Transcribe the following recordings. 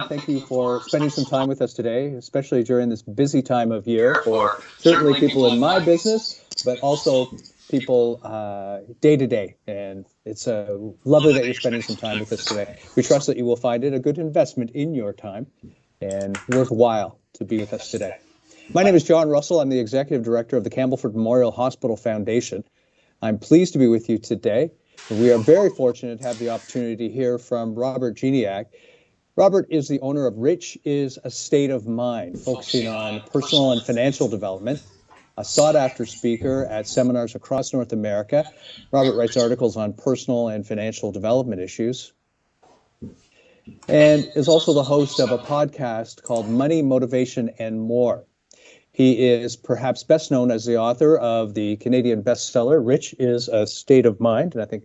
Thank you for spending some time with us today, especially during this busy time of year for certainly people in my business, but also people day to day. And it's lovely that you're spending some time with us today. We trust that you will find it a good investment in your time and worthwhile to be with us today. My name is John Russell. I'm the Executive Director of the Campbellford Memorial Hospital Foundation. I'm pleased to be with you today. We are very fortunate to have the opportunity to hear from Robert Geniak. Robert is the owner of Rich is a State of Mind, focusing on personal and financial development, a sought-after speaker at seminars across North America. Robert writes articles on personal and financial development issues and is also the host of a podcast called Money, Motivation, and More. He is perhaps best known as the author of the Canadian bestseller, Rich is a State of Mind, and I think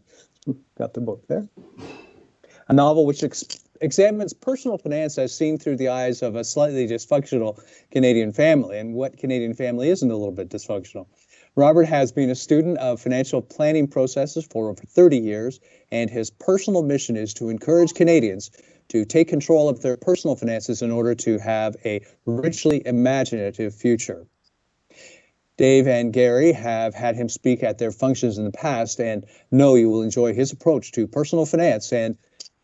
got the book there, a novel which examines personal finance as seen through the eyes of a slightly dysfunctional Canadian family, and what Canadian family isn't a little bit dysfunctional. Robert has been a student of financial planning processes for over 30 years, and his personal mission is to encourage Canadians to take control of their personal finances in order to have a richly imaginative future. Dave and Gary have had him speak at their functions in the past and know you will enjoy his approach to personal finance and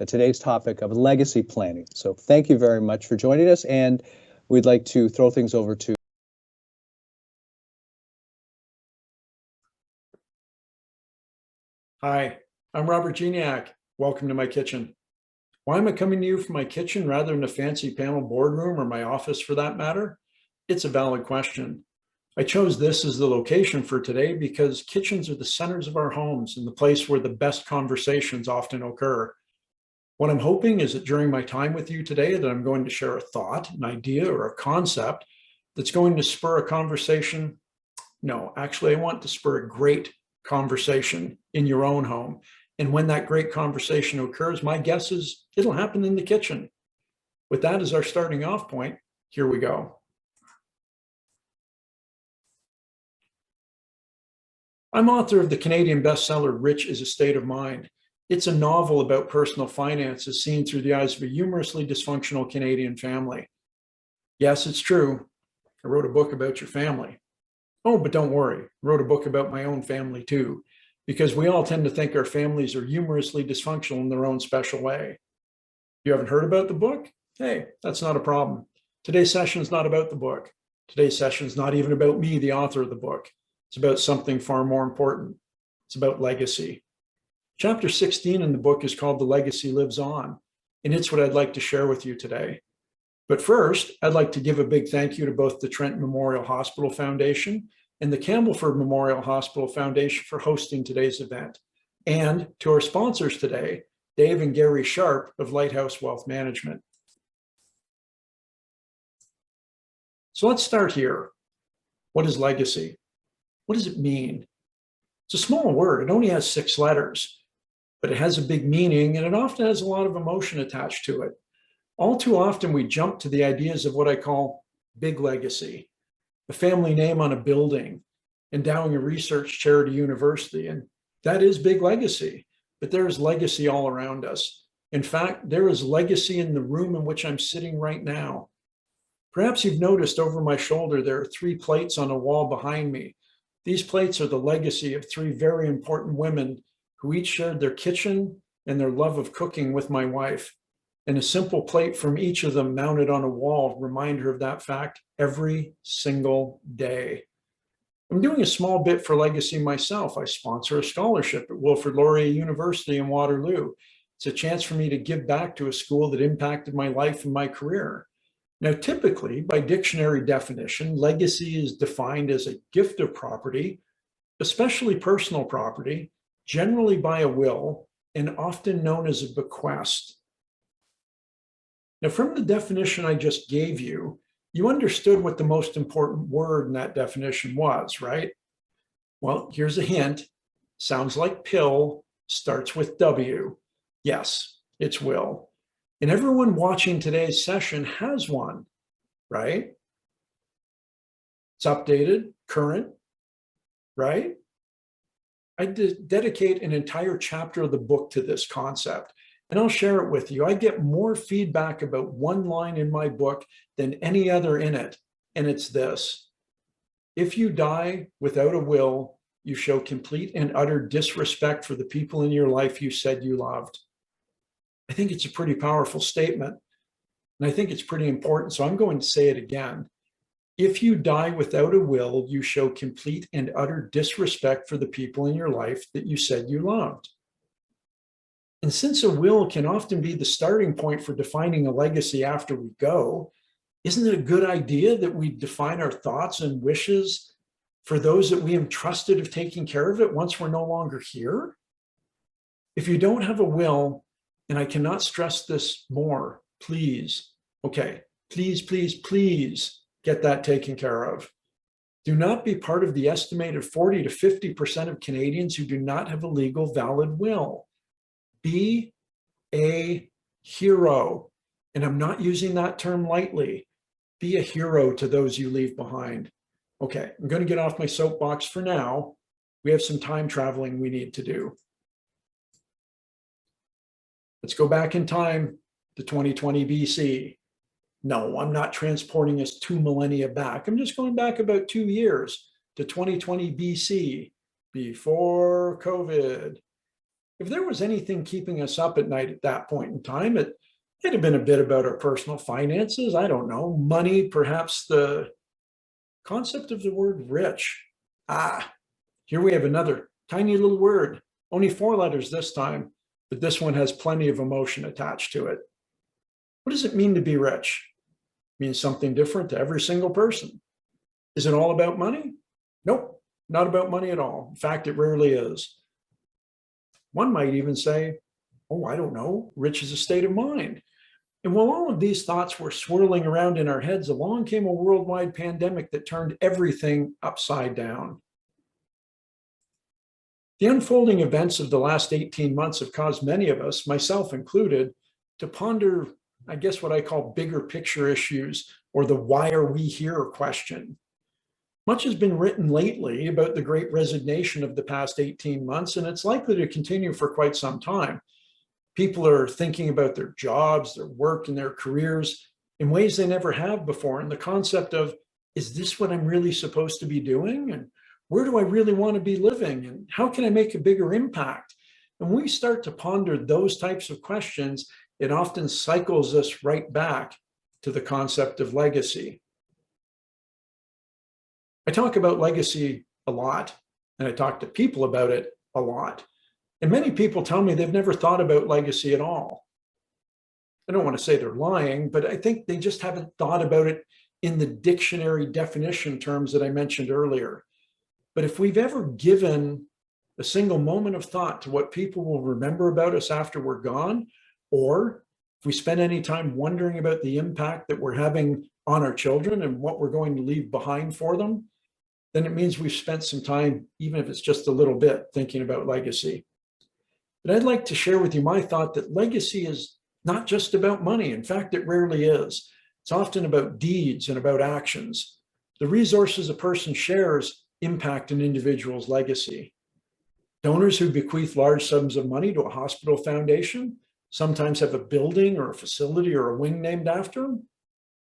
today's topic of legacy planning. So thank you very much for joining us, and we'd like to throw things over to Hi, I'm Robert Geniak. Welcome to my kitchen. Why am I coming to you from my kitchen rather than a fancy panel boardroom or my office for that matter? It's a valid question. I chose this as the location for today because kitchens are the centers of our homes and the place where the best conversations often occur. What I'm hoping is that during my time with you today that I'm going to share a thought, an idea, or a concept that's going to spur a conversation. No, actually, I want to spur a great conversation in your own home. And when that great conversation occurs, my guess is it'll happen in the kitchen. With that as our starting off point, here we go. I'm author of the Canadian bestseller, Rich is a State of Mind. It's a novel about personal finances seen through the eyes of a humorously dysfunctional Canadian family. Yes, it's true. I wrote a book about your family. Oh, but don't worry, I wrote a book about my own family too, because we all tend to think our families are humorously dysfunctional in their own special way. You haven't heard about the book? Hey, that's not a problem. Today's session is not about the book. Today's session is not even about me, the author of the book. It's about something far more important. It's about legacy. Chapter 16 in the book is called The Legacy Lives On, and it's what I'd like to share with you today. But first, I'd like to give a big thank you to both the Trent Memorial Hospital Foundation and the Campbellford Memorial Hospital Foundation for hosting today's event, and to our sponsors today, Dave and Gary Sharp of Lighthouse Wealth Management. So let's start here. What is legacy? What does it mean? It's a small word. It only has 6 letters, but it has a big meaning, and it often has a lot of emotion attached to it. All too often, we jump to the ideas of what I call big legacy, a family name on a building, endowing a research chair at a university, and that is big legacy, but there is legacy all around us. In fact, there is legacy in the room in which I'm sitting right now. Perhaps you've noticed over my shoulder, there are 3 plates on a wall behind me. These plates are the legacy of 3 very important women who each shared their kitchen and their love of cooking with my wife. And a simple plate from each of them mounted on a wall remind her of that fact every single day. I'm doing a small bit for legacy myself. I sponsor a scholarship at Wilfrid Laurier University in Waterloo. It's a chance for me to give back to a school that impacted my life and my career. Now, typically, by dictionary definition, legacy is defined as a gift of property, especially personal property, generally by a will, and often known as a bequest. Now, from the definition I just gave you, you understood what the most important word in that definition was, right? Well, here's a hint. Sounds like pill, starts with W. Yes, it's will. And everyone watching today's session has one, right? It's updated, current, right? I dedicate an entire chapter of the book to this concept. and I'll share it with you. I get more feedback about one line in my book than any other in it. And it's this: if you die without a will, you show complete and utter disrespect for the people in your life you said you loved. I think it's a pretty powerful statement, and I think it's pretty important. So I'm going to say it again. If you die without a will, you show complete and utter disrespect for the people in your life that you said you loved. And since a will can often be the starting point for defining a legacy after we go, isn't it a good idea that we define our thoughts and wishes for those that we entrusted of taking care of it once we're no longer here? If you don't have a will, and I cannot stress this more, please, please get that taken care of. Do not be part of the estimated 40 to 50% of Canadians who do not have a legal, valid will. Be a hero. And I'm not using that term lightly. Be a hero to those you leave behind. Okay, I'm going to get off my soapbox for now. We have some time traveling we need to do. Let's go back in time to 2020 BC. No, I'm not transporting us 2 millennia back. I'm just going back about 2 years to 2020 BC, before COVID. If there was anything keeping us up at night at that point in time, it might have been a bit about our personal finances. I don't know, money, perhaps the concept of the word rich. Here we have another tiny little word, only 4 letters this time, but this one has plenty of emotion attached to it. What does it mean to be rich? It means something different to every single person. Is it all about money? Nope, not about money at all. In fact, it rarely is. One might even say, oh, I don't know, rich is a state of mind. And while all of these thoughts were swirling around in our heads, along came a worldwide pandemic that turned everything upside down. The unfolding events of the last 18 months have caused many of us, myself included, to ponder, I guess, what I call bigger picture issues, or the why are we here question. Much has been written lately about the great resignation of the past 18 months, and it's likely to continue for quite some time. People are thinking about their jobs, their work, and their careers in ways they never have before. And the concept of, is this what I'm really supposed to be doing? And where do I really want to be living? And how can I make a bigger impact? And when we start to ponder those types of questions, it often cycles us right back to the concept of legacy. I talk about legacy a lot, and I talk to people about it a lot. And many people tell me they've never thought about legacy at all. I don't want to say they're lying, but I think they just haven't thought about it in the dictionary definition terms that I mentioned earlier. But if we've ever given a single moment of thought to what people will remember about us after we're gone, or if we spend any time wondering about the impact that we're having on our children and what we're going to leave behind for them, then it means we've spent some time, even if it's just a little bit, thinking about legacy. But I'd like to share with you my thought that legacy is not just about money. In fact, it rarely is. It's often about deeds and about actions. The resources a person shares impact an individual's legacy. Donors who bequeath large sums of money to a hospital foundation sometimes have a building or a facility or a wing named after them.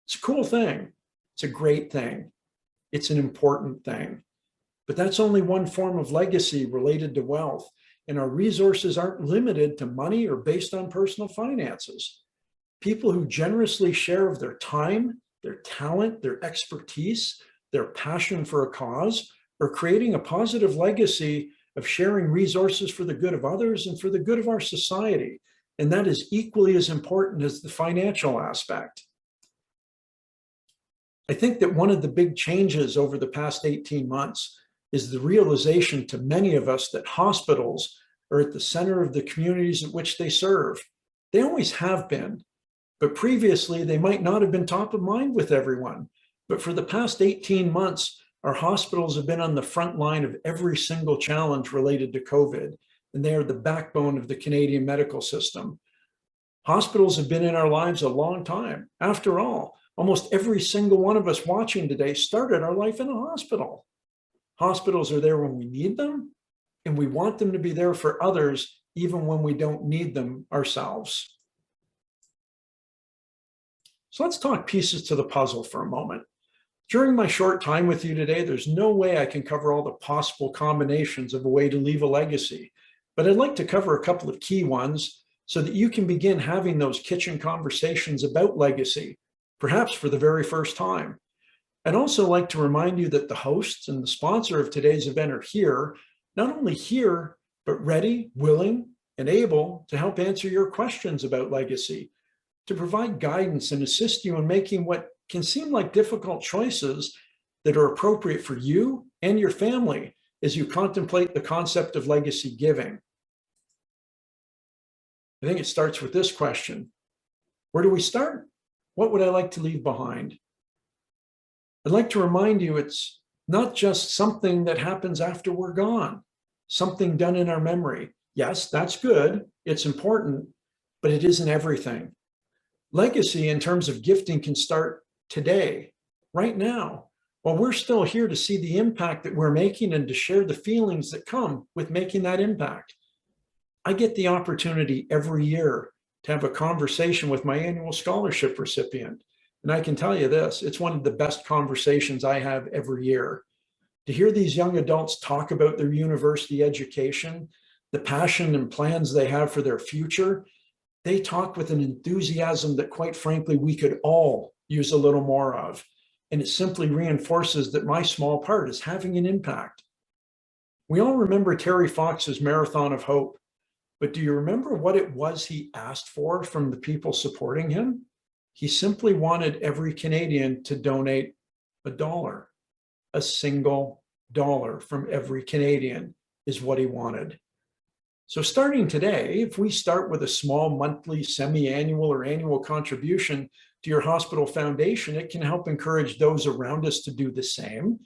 It's a cool thing. It's a great thing. It's an important thing. But that's only one form of legacy related to wealth. And our resources aren't limited to money or based on personal finances. People who generously share of their time, their talent, their expertise, their passion for a cause, are creating a positive legacy of sharing resources for the good of others and for the good of our society. And that is equally as important as the financial aspect. I think that one of the big changes over the past 18 months is the realization to many of us that hospitals are at the center of the communities at which they serve. They always have been, but previously they might not have been top of mind with everyone. But for the past 18 months, our hospitals have been on the front line of every single challenge related to COVID, and they are the backbone of the Canadian medical system. Hospitals have been in our lives a long time. After all, almost every single one of us watching today started our life in a hospital. Hospitals are there when we need them, and we want them to be there for others even when we don't need them ourselves. So let's talk pieces to the puzzle for a moment. During my short time with you today, there's no way I can cover all the possible combinations of a way to leave a legacy, but I'd like to cover a couple of key ones so that you can begin having those kitchen conversations about legacy, perhaps for the very first time. I'd also like to remind you that the hosts and the sponsor of today's event are here, not only here, but ready, willing, and able to help answer your questions about legacy, to provide guidance and assist you in making what can seem like difficult choices that are appropriate for you and your family as you contemplate the concept of legacy giving. I think it starts with this question. Where do we start? What would I like to leave behind? I'd like to remind you it's not just something that happens after we're gone, something done in our memory. Yes, that's good. It's important, but it isn't everything. Legacy in terms of gifting can start today, right now, while we're still here to see the impact that we're making and to share the feelings that come with making that impact. I get the opportunity every year to have a conversation with my annual scholarship recipient. And I can tell you this, it's one of the best conversations I have every year. To hear these young adults talk about their university education, the passion and plans they have for their future, they talk with an enthusiasm that, quite frankly, we could all use a little more of. And it simply reinforces that my small part is having an impact. We all remember Terry Fox's Marathon of Hope, but do you remember what it was he asked for from the people supporting him? He simply wanted every Canadian to donate $1. A single dollar from every Canadian is what he wanted. So starting today, if we start with a small monthly, semi-annual, or annual contribution to your hospital foundation, it can help encourage those around us to do the same.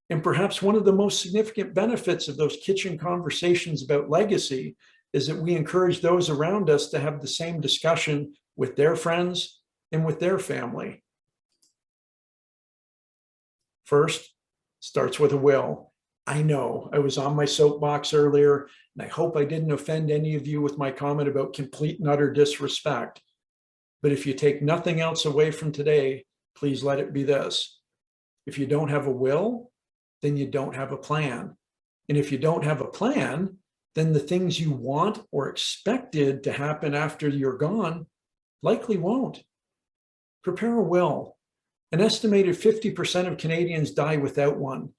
And perhaps one of the most significant benefits of those kitchen conversations about legacy is that we encourage those around us to have the same discussion with their friends and with their family. First, starts with a will. I know I was on my soapbox earlier, and I hope I didn't offend any of you with my comment about complete and utter disrespect. But if you take nothing else away from today, please let it be this. If you don't have a will, then you don't have a plan. And if you don't have a plan, then the things you want or expected to happen after you're gone likely won't. Prepare a will. An estimated 50% of Canadians die without one.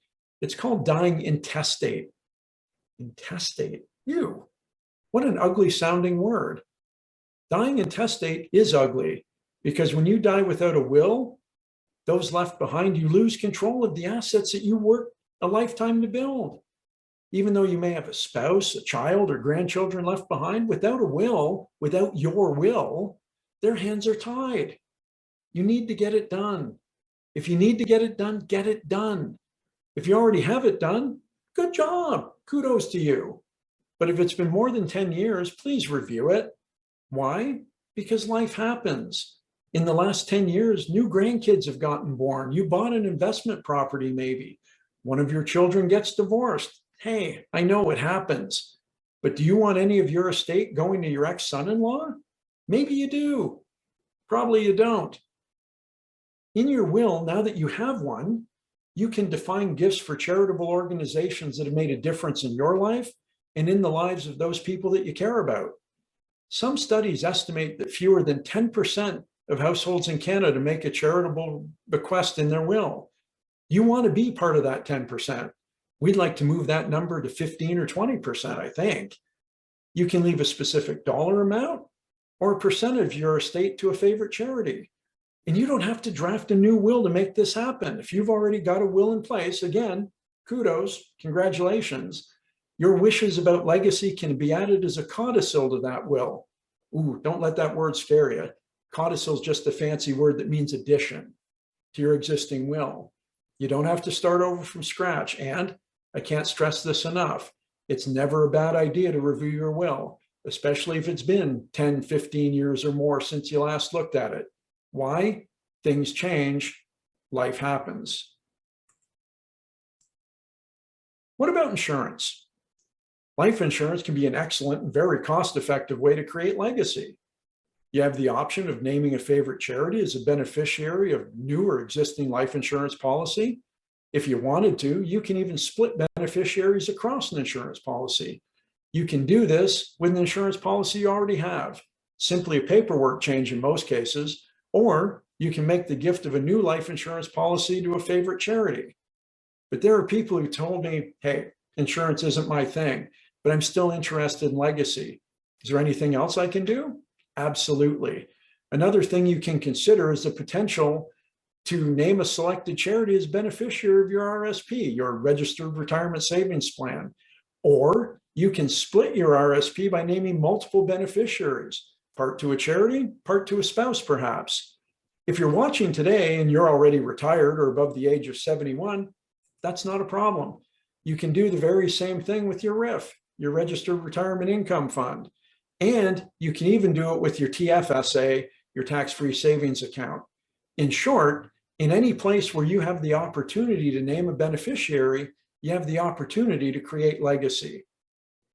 It's called dying intestate. Intestate? Ew. What an ugly sounding word. Dying intestate is ugly because when you die without a will, those left behind, you lose control of the assets that you worked a lifetime to build. Even though you may have a spouse, a child, or grandchildren left behind, without a will, without your will, their hands are tied. You need to get it done. If you need to get it done, get it done. If you already have it done, good job. Kudos to you. But if it's been more than 10 years, please review it. Why? Because life happens. In the last 10 years, new grandkids have gotten born. You bought an investment property, maybe. One of your children gets divorced. Hey, I know it happens. But do you want any of your estate going to your ex-son-in-law? Maybe you do. Probably you don't. In your will, now that you have one, you can define gifts for charitable organizations that have made a difference in your life and in the lives of those people that you care about. Some studies estimate that fewer than 10% of households in Canada make a charitable bequest in their will. You want to be part of that 10%. We'd like to move that number to 15 or 20%, I think. You can leave a specific dollar amount or a percentage of your estate to a favorite charity. And you don't have to draft a new will to make this happen. If you've already got a will in place, again, kudos, congratulations. Your wishes about legacy can be added as a codicil to that will. Ooh, don't let that word scare you. Codicil is just a fancy word that means addition to your existing will. You don't have to start over from scratch. And I can't stress this enough. It's never a bad idea to review your will, especially if it's been 10, 15 years or more since you last looked at it. Why? Things change, life happens. What about insurance? Life insurance can be an excellent and very cost-effective way to create legacy. You have the option of naming a favorite charity as a beneficiary of new or existing life insurance policy. If you wanted to, you can even split beneficiaries across an insurance policy. You can do this with an insurance policy you already have, simply a paperwork change in most cases, or you can make the gift of a new life insurance policy to a favorite charity. But there are people who told me, hey, insurance isn't my thing, but I'm still interested in legacy. Is there anything else I can do? Absolutely. Another thing you can consider is the potential to name a selected charity as beneficiary of your RSP, your registered retirement savings plan. Or you can split your RSP by naming multiple beneficiaries, part to a charity, part to a spouse, perhaps. If you're watching today and you're already retired or above the age of 71, that's not a problem. You can do the very same thing with your RIF, your registered retirement income fund. And you can even do it with your TFSA, your tax-free savings account. In short, in any place where you have the opportunity to name a beneficiary, you have the opportunity to create legacy.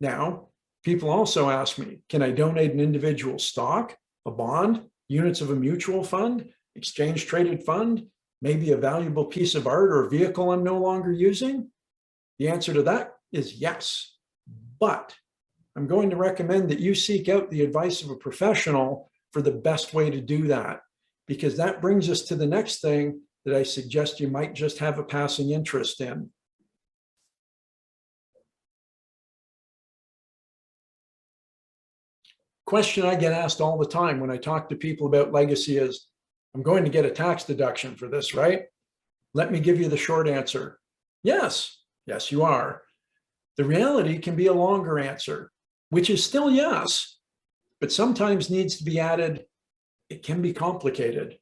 Now, people also ask me, can I donate an individual stock, a bond, units of a mutual fund, exchange traded fund, maybe a valuable piece of art or a vehicle I'm no longer using? The answer to that is yes, but I'm going to recommend that you seek out the advice of a professional for the best way to do that, because that brings us to the next thing that I suggest you might just have a passing interest in. Question I get asked all the time when I talk to people about legacy is, I'm going to get a tax deduction for this, right? Let me give you the short answer. Yes, yes, you are. The reality can be a longer answer, which is still yes, but sometimes needs to be added, it can be complicated.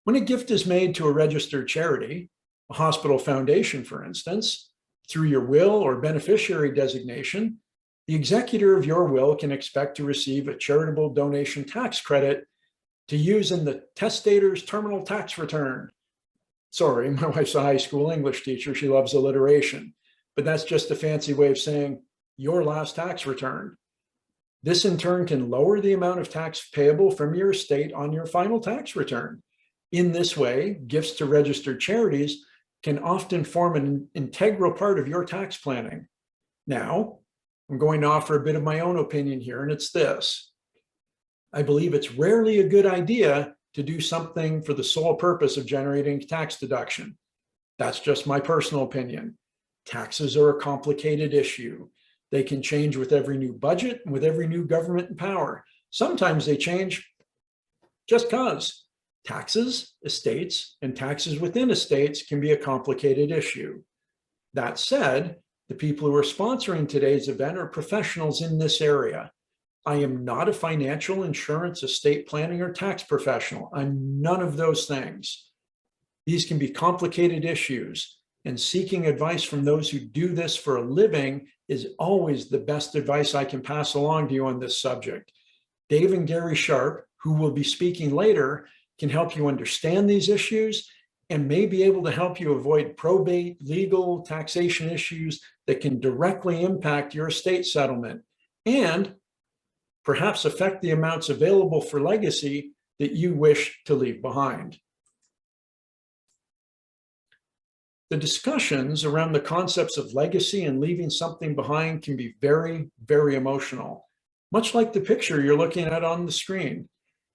When a gift is made to a registered charity, a hospital foundation, for instance, through your will or beneficiary designation, the executor of your will can expect to receive a charitable donation tax credit to use in the testator's terminal tax return. Sorry, my wife's a high school English teacher. She loves alliteration, but that's just a fancy way of saying your last tax return. This in turn can lower the amount of tax payable from your estate on your final tax return. In this way, gifts to registered charities can often form an integral part of your tax planning. Now, I'm going to offer a bit of my own opinion here, and it's this. I believe it's rarely a good idea to do something for the sole purpose of generating tax deduction. That's just my personal opinion. Taxes are a complicated issue. They can change with every new budget and with every new government in power. Sometimes they change just because. Taxes, estates, and taxes within estates can be a complicated issue. That said, the people who are sponsoring today's event are professionals in this area. I am not a financial, insurance, estate planning, or tax professional. I'm none of those things. These can be complicated issues, and seeking advice from those who do this for a living is always the best advice I can pass along to you on this subject. Dave and Gary Sharp, who will be speaking later, can help you understand these issues and may be able to help you avoid probate, legal, taxation issues that can directly impact your estate settlement and perhaps affect the amounts available for legacy that you wish to leave behind. The discussions around the concepts of legacy and leaving something behind can be very, very emotional, much like the picture you're looking at on the screen.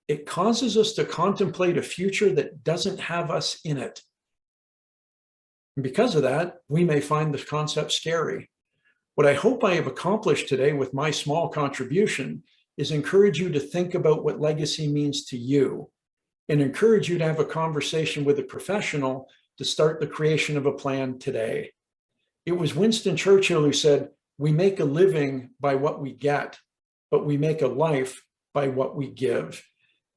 It causes us to contemplate a future that doesn't have us in it. And because of that, we may find the concept scary. What I hope I have accomplished today with my small contribution is encourage you to think about what legacy means to you and encourage you to have a conversation with a professional to start the creation of a plan today. It was Winston Churchill who said, "We make a living by what we get, but we make a life by what we give."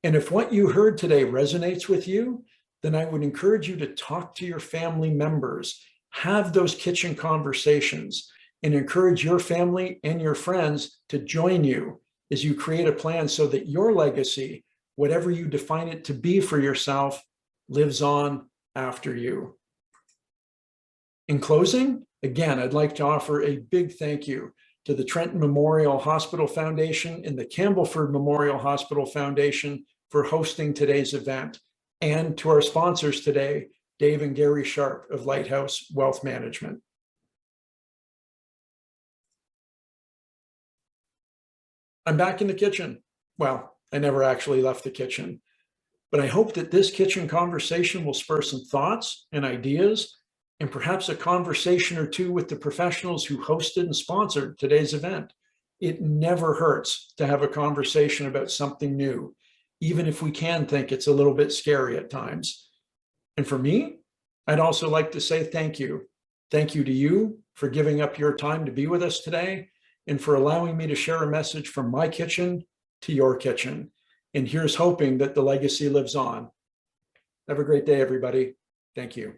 And if what you heard today resonates with you, then I would encourage you to talk to your family members, have those kitchen conversations, and encourage your family and your friends to join you as you create a plan so that your legacy, whatever you define it to be for yourself, lives on after you. In closing, Again, I'd like to offer a big thank you to the Trenton Memorial Hospital Foundation and the Campbellford Memorial Hospital Foundation for hosting today's event, and to our sponsors today, Dave and Gary Sharp of Lighthouse Wealth Management. I'm back in the kitchen. Well, I never actually left the kitchen, but I hope that this kitchen conversation will spur some thoughts and ideas, and perhaps a conversation or two with the professionals who hosted and sponsored today's event. It never hurts to have a conversation about something new, even if we can think it's a little bit scary at times. And for me, I'd also like to say thank you. Thank you to you for giving up your time to be with us today, and for allowing me to share a message from my kitchen to your kitchen. And here's hoping that the legacy lives on. Have a great day, everybody. Thank you.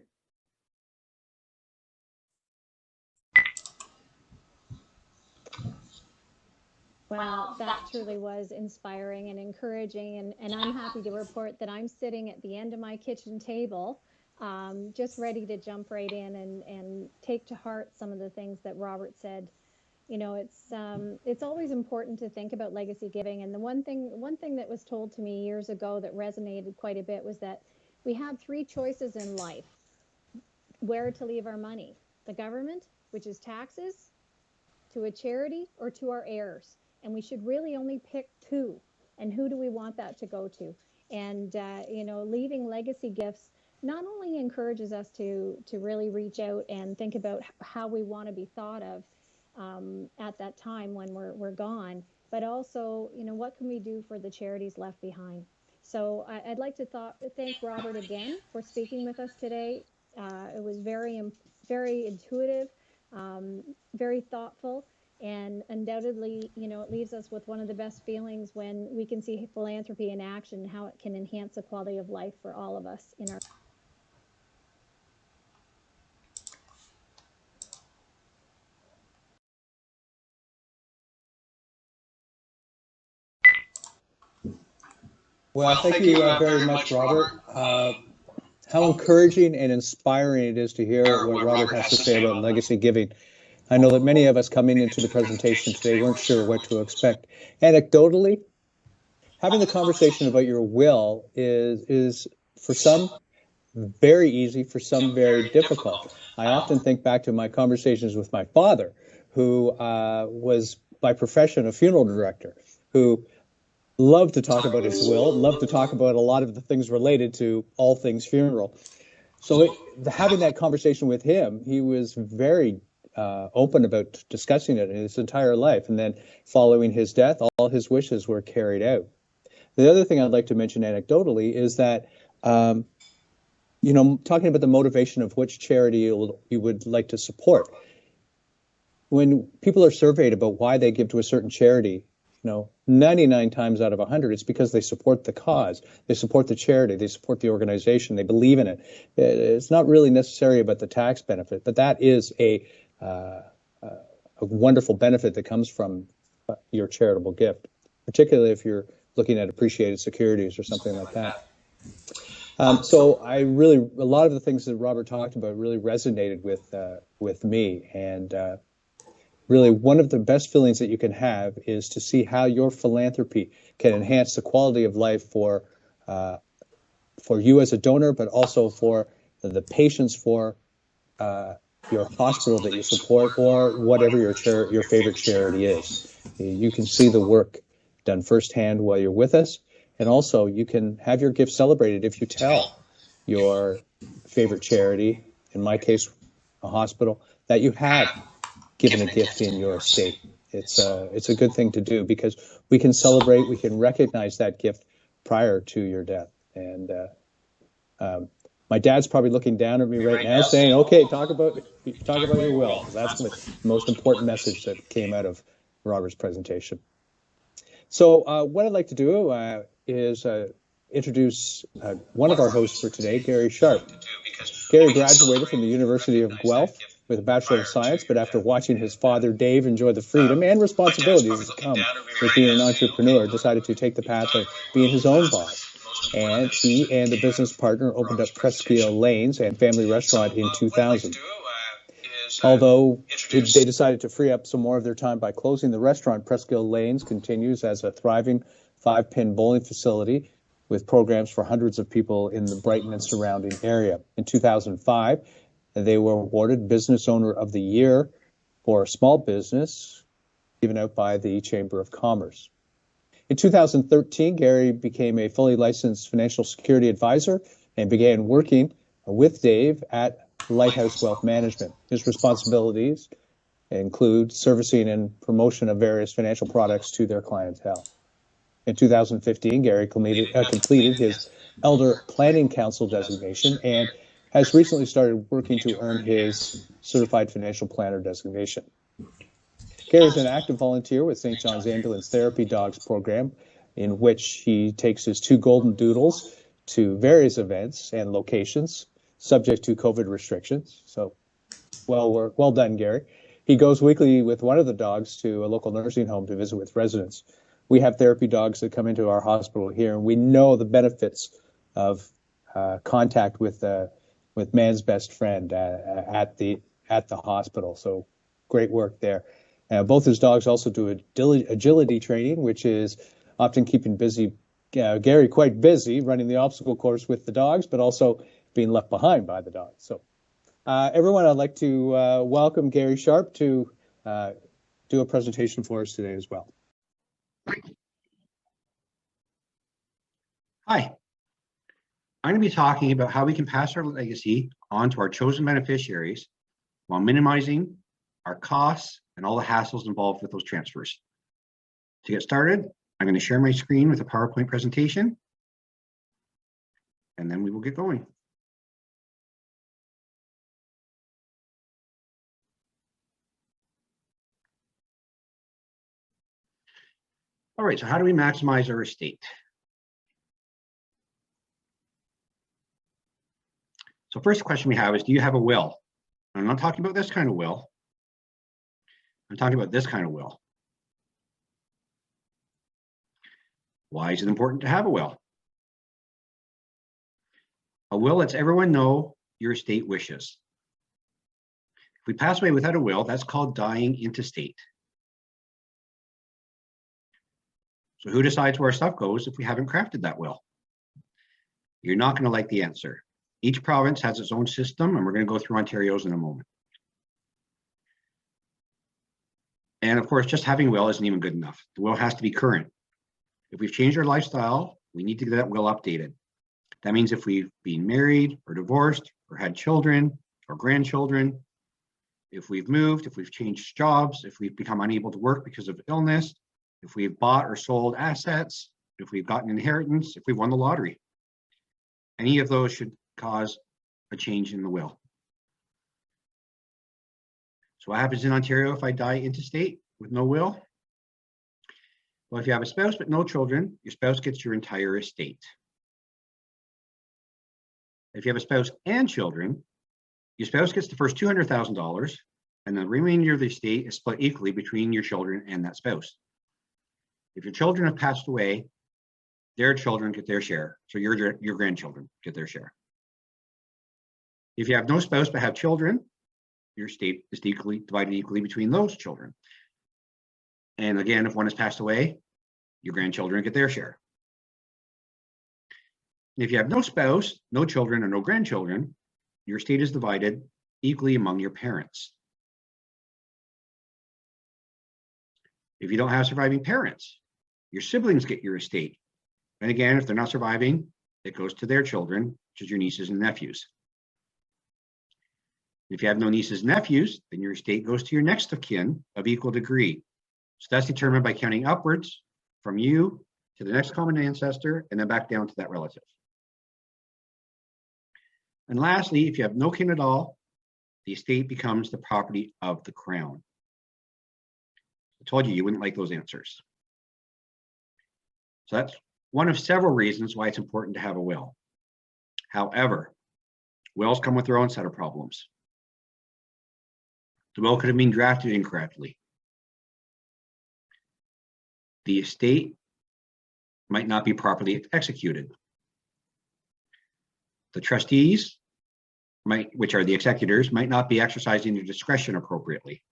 Well, that truly was inspiring and encouraging. And I'm happy to report that I'm sitting at the end of my kitchen table, just ready to jump right in and take to heart some of the things that Robert said. You know, it's always important to think about legacy giving. And the one thing that was told to me years ago that resonated quite a bit was that we have three choices in life: where to leave our money, the government, which is taxes, to a charity, or to our heirs. And we should really only pick two. And who do we want that to go to? And you know, leaving legacy gifts not only encourages us to really reach out and think about how we want to be thought of at that time when we're gone, but also, you know, what can we do for the charities left behind? So I'd like to thank Robert again for speaking with us today. It was very intuitive, very thoughtful, and undoubtedly, you know, it leaves us with one of the best feelings when we can see philanthropy in action and how it can enhance the quality of life for all of us in our. Well, thank you very much, Robert. How encouraging and inspiring it is to hear what Robert has to say about legacy giving. I know that many of us coming into the presentation today weren't sure what to expect. Anecdotally, having the conversation about your will is for some very easy, for some very difficult. I often think back to my conversations with my father, who was by profession a funeral director, who loved to talk about his will, loved to talk about a lot of the things related to all things funeral. So having that conversation with him, he was very open about discussing it in his entire life. And then following his death, all his wishes were carried out. The other thing I'd like to mention anecdotally is that, you know, talking about the motivation of which charity you would like to support. When people are surveyed about why they give to a certain charity, you know, 99 times out of 100, it's because they support the cause, they support the charity, they support the organization, they believe in it. It's not really necessary about the tax benefit, but that is a wonderful benefit that comes from your charitable gift, particularly if you're looking at appreciated securities or something like that. So a lot of the things that Robert talked about really resonated with me, and really, one of the best feelings that you can have is to see how your philanthropy can enhance the quality of life for you as a donor, but also for the patients, for your hospital that you support, or whatever your favorite charity is. You can see the work done firsthand while you're with us, and also you can have your gift celebrated if you tell your favorite charity, in my case, a hospital, that you have given a gift in your estate. It's a good thing to do, because we can celebrate, we can recognize that gift prior to your death. And my dad's probably looking down at me right now saying, okay, talk about your will. That's the most important message that came out of Robert's presentation. So what I'd like to do is introduce one of our hosts for today, Gary Sharp. Gary graduated from the University of Guelph with a Bachelor of Science, but after watching his father, Dave, enjoy the freedom and responsibilities that come with being an entrepreneur, decided to take the path of being his own boss. And he and a business partner opened up Presqu'île Lanes and Family Restaurant in 2000. Although they decided to free up some more of their time by closing the restaurant, Presqu'île Lanes continues as a thriving 5-pin bowling facility with programs for hundreds of people in the Brighton and surrounding area. In 2005, they were awarded Business Owner of the Year for a small business, given out by the Chamber of Commerce. In 2013, Gary became a fully licensed financial security advisor and began working with Dave at Lighthouse Wealth Management. His responsibilities include servicing and promotion of various financial products to their clientele. In 2015, Gary completed his Elder Planning Council designation and has recently started working to earn his Certified Financial Planner designation. Gary is an active volunteer with St. John's Ambulance Therapy Dogs program, in which he takes his 2 golden doodles to various events and locations, subject to COVID restrictions. So, well done, Gary. He goes weekly with one of the dogs to a local nursing home to visit with residents. We have therapy dogs that come into our hospital here, and we know the benefits of contact with man's best friend at the hospital. So, great work there. Both his dogs also do agility training, which is often keeping Gary quite busy running the obstacle course with the dogs, but also being left behind by the dogs. So, everyone, I'd like to welcome Gary Sharp to do a presentation for us today as well. Hi, I'm going to be talking about how we can pass our legacy on to our chosen beneficiaries while minimizing our costs and all the hassles involved with those transfers. To get started, I'm going to share my screen with a PowerPoint presentation, and then we will get going. All right, so how do we maximize our estate? So first question we have is, do you have a will? I'm not talking about this kind of will. I'm talking about this kind of will. Why is it important to have a will? A will lets everyone know your estate wishes. If we pass away without a will, that's called dying intestate. So who decides where our stuff goes if we haven't crafted that will? You're not going to like the answer. Each province has its own system, and we're going to go through Ontario's in a moment. And of course, just having a will isn't even good enough. The will has to be current. If we've changed our lifestyle, we need to get that will updated. That means if we've been married or divorced or had children or grandchildren, if we've moved, if we've changed jobs, if we've become unable to work because of illness, if we've bought or sold assets, if we've gotten inheritance, if we've won the lottery, any of those should cause a change in the will. So what happens in Ontario if I die intestate with no will? Well, if you have a spouse but no children, your spouse gets your entire estate. If you have a spouse and children, your spouse gets the first $200,000, and the remainder of the estate is split equally between your children and that spouse. If your children have passed away, their children get their share, so your grandchildren get their share. If you have no spouse but have children, your estate is divided equally between those children. And again, if one has passed away, your grandchildren get their share. And if you have no spouse, no children, or no grandchildren, your estate is divided equally among your parents. If you don't have surviving parents, your siblings get your estate. And again, if they're not surviving, it goes to their children, which is your nieces and nephews. If you have no nieces and nephews, then your estate goes to your next of kin of equal degree. So that's determined by counting upwards from you to the next common ancestor and then back down to that relative. And lastly, if you have no kin at all, the estate becomes the property of the Crown. I told you you wouldn't like those answers. So that's one of several reasons why it's important to have a will. However, wills come with their own set of problems. The will could have been drafted incorrectly. The estate might not be properly executed. The trustees which are the executors, might not be exercising their discretion appropriately.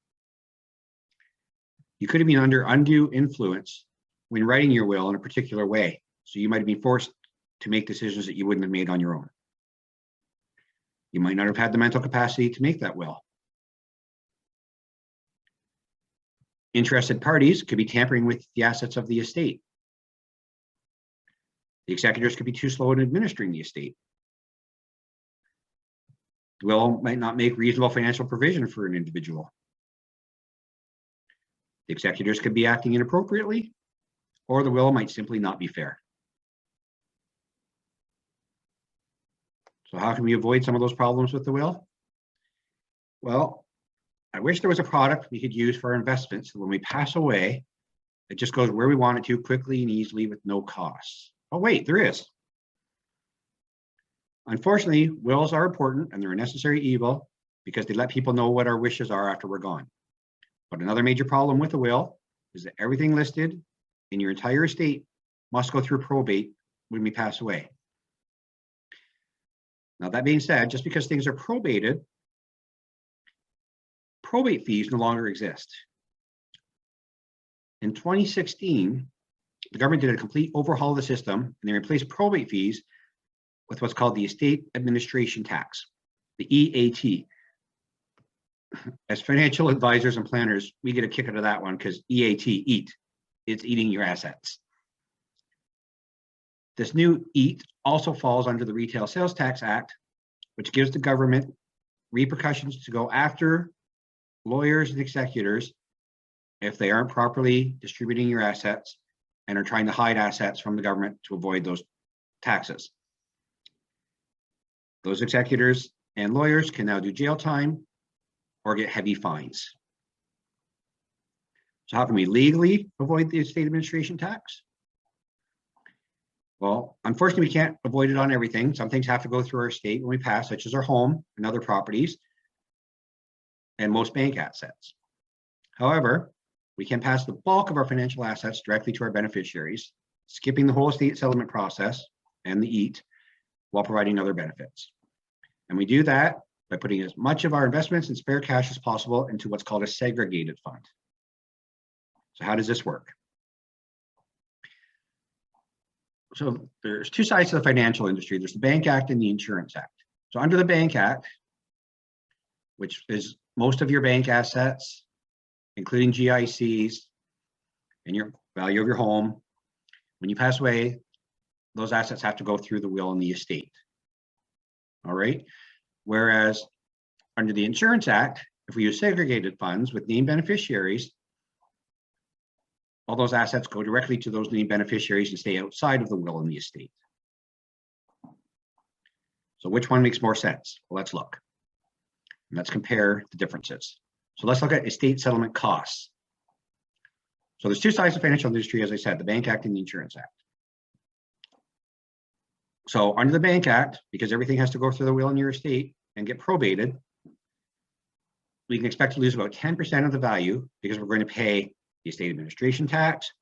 You could have been under undue influence when writing your will in a particular way. So you might have been forced to make decisions that you wouldn't have made on your own. You might not have had the mental capacity to make that will. Interested parties could be tampering with the assets of the estate. The executors could be too slow in administering the estate. The will might not make reasonable financial provision for an individual. The executors could be acting inappropriately, or the will might simply not be fair. So how can we avoid some of those problems with the will? Well, I wish there was a product we could use for our investments so when we pass away, it just goes where we want it to quickly and easily with no costs. Oh wait, there is. Unfortunately, wills are important and they're a necessary evil because they let people know what our wishes are after we're gone. But another major problem with a will is that everything listed in your entire estate must go through probate when we pass away. Now, that being said, just because things are probated, probate fees no longer exist. In 2016, the government did a complete overhaul of the system and they replaced probate fees with what's called the estate administration tax, the EAT. As financial advisors and planners, we get a kick out of that one because EAT, eat, it's eating your assets. This new EAT also falls under the Retail Sales Tax Act, which gives the government repercussions to go after lawyers and executors if they aren't properly distributing your assets and are trying to hide assets from the government to avoid those taxes. Those executors and lawyers can now do jail time or get heavy fines. So how can we legally avoid the estate administration tax? Well, unfortunately, we can't avoid it on everything. Some things have to go through our estate when we pass, such as our home and other properties, and most bank assets. However, we can pass the bulk of our financial assets directly to our beneficiaries, skipping the whole estate settlement process and the EAT while providing other benefits. And we do that by putting as much of our investments and spare cash as possible into what's called a segregated fund. So how does this work? So there's two sides to the financial industry. There's the Bank Act and the Insurance Act. So under the Bank Act, which is most of your bank assets, including GICs and your value of your home, when you pass away, those assets have to go through the will and the estate. All right. Whereas under the Insurance Act, if we use segregated funds with named beneficiaries, all those assets go directly to those named beneficiaries and stay outside of the will and the estate. So which one makes more sense? Well, let's look. And let's compare the differences. So let's look at estate settlement costs. So there's two sides of the financial industry, as I said, the Bank Act and the Insurance Act. So under the Bank Act, because everything has to go through the will in your estate and get probated, we can expect to lose about 10% of the value because we're going to pay the estate administration tax,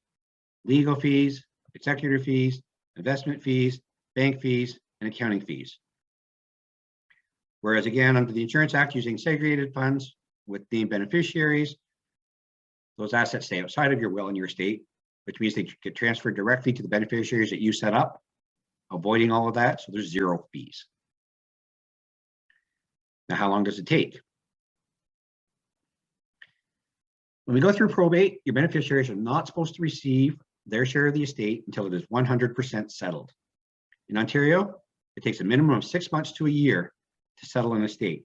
legal fees, executor fees, investment fees, bank fees, and accounting fees. Whereas again, under the Insurance Act, using segregated funds with named beneficiaries, those assets stay outside of your will and your estate, which means they get transferred directly to the beneficiaries that you set up, avoiding all of that, so there's zero fees. Now, how long does it take? When we go through probate, your beneficiaries are not supposed to receive their share of the estate until it is 100% settled. In Ontario, it takes a minimum of 6 months to a year to settle an estate.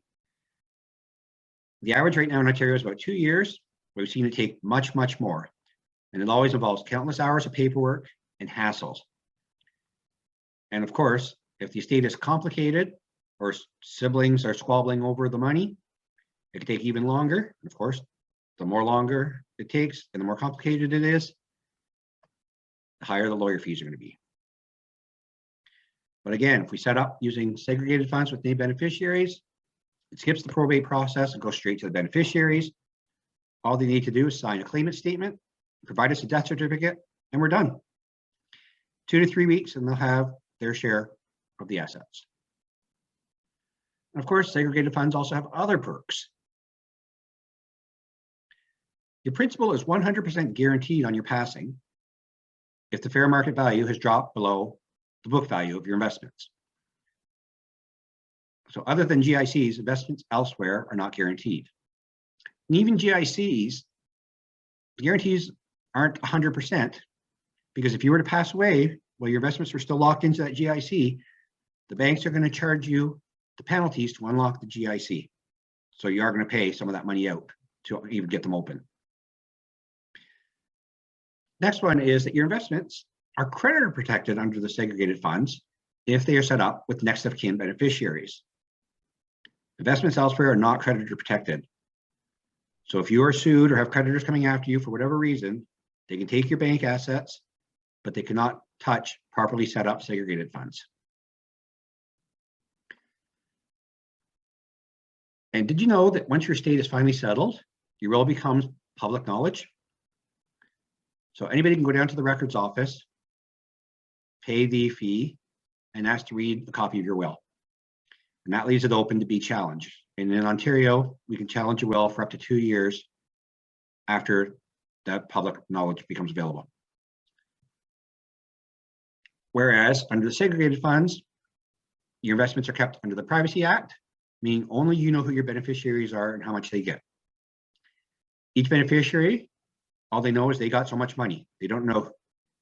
The average right now in Ontario is about 2 years, but we've seen it take much, much more. And it always involves countless hours of paperwork and hassles. And of course, if the estate is complicated or siblings are squabbling over the money, it can take even longer. And of course, the more longer it takes and the more complicated it is, the higher the lawyer fees are going to be. But again, if we set up using segregated funds with named beneficiaries, it skips the probate process and goes straight to the beneficiaries. All they need to do is sign a claimant statement, provide us a death certificate, and we're done. 2 to 3 weeks and they'll have their share of the assets. And of course, segregated funds also have other perks. Your principal is 100% guaranteed on your passing if the fair market value has dropped below the book value of your investments. So other than GICs, investments elsewhere are not guaranteed. And even GICs, the guarantees aren't 100%, because if you were to pass away while your investments are still locked into that GIC, the banks are going to charge you the penalties to unlock the GIC. So you are going to pay some of that money out to even get them open. Next one is that your investments are creditor protected under the segregated funds if they are set up with next of kin beneficiaries. Investments elsewhere are not creditor protected. So if you are sued or have creditors coming after you for whatever reason, they can take your bank assets, but they cannot touch properly set up segregated funds. And did you know that once your estate is finally settled, your will becomes public knowledge? So anybody can go down to the records office, pay the fee, and ask to read a copy of your will. And that leaves it open to be challenged. And in Ontario, we can challenge a will for up to 2 years after that public knowledge becomes available. Whereas under the segregated funds, your investments are kept under the Privacy Act, meaning only you know who your beneficiaries are and how much they get. Each beneficiary, all they know is they got so much money. They don't know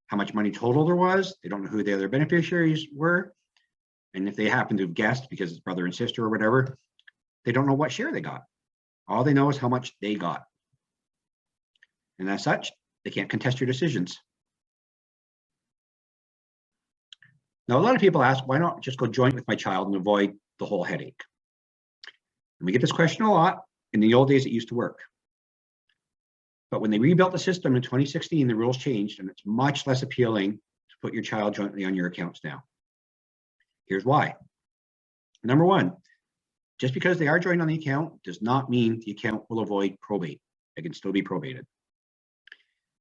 how much money total there was. They don't know who the other beneficiaries were. And if they happen to have guessed because it's brother and sister or whatever, they don't know what share they got. All they know is how much they got. And as such, they can't contest your decisions. Now, a lot of people ask, why not just go joint with my child and avoid the whole headache? And we get this question a lot. In the old days, it used to work. But when they rebuilt the system in 2016, the rules changed, and it's much less appealing to put your child jointly on your accounts now. Here's why. Number one, just because they are joined on the account does not mean the account will avoid probate. It can still be probated.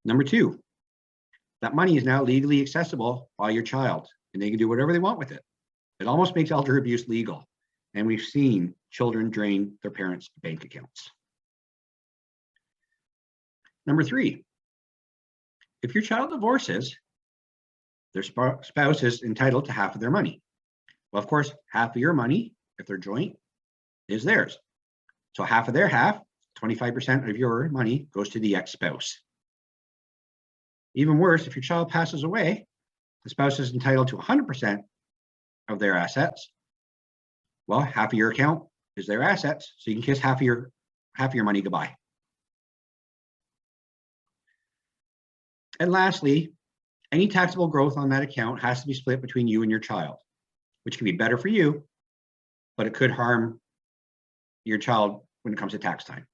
Number two, that money is now legally accessible by your child, and they can do whatever they want with it. It almost makes elder abuse legal, and we've seen children drain their parents' bank accounts. Number three, if your child divorces, their spouse is entitled to half of their money. Well, of course, half of your money, if they're joint, is theirs. So half of their half, 25% of your money, goes to the ex-spouse. Even worse, if your child passes away, the spouse is entitled to 100% of their assets. Well, half of your account is their assets, so you can kiss half of your money goodbye. And lastly, any taxable growth on that account has to be split between you and your child, which can be better for you, but it could harm your child when it comes to tax time.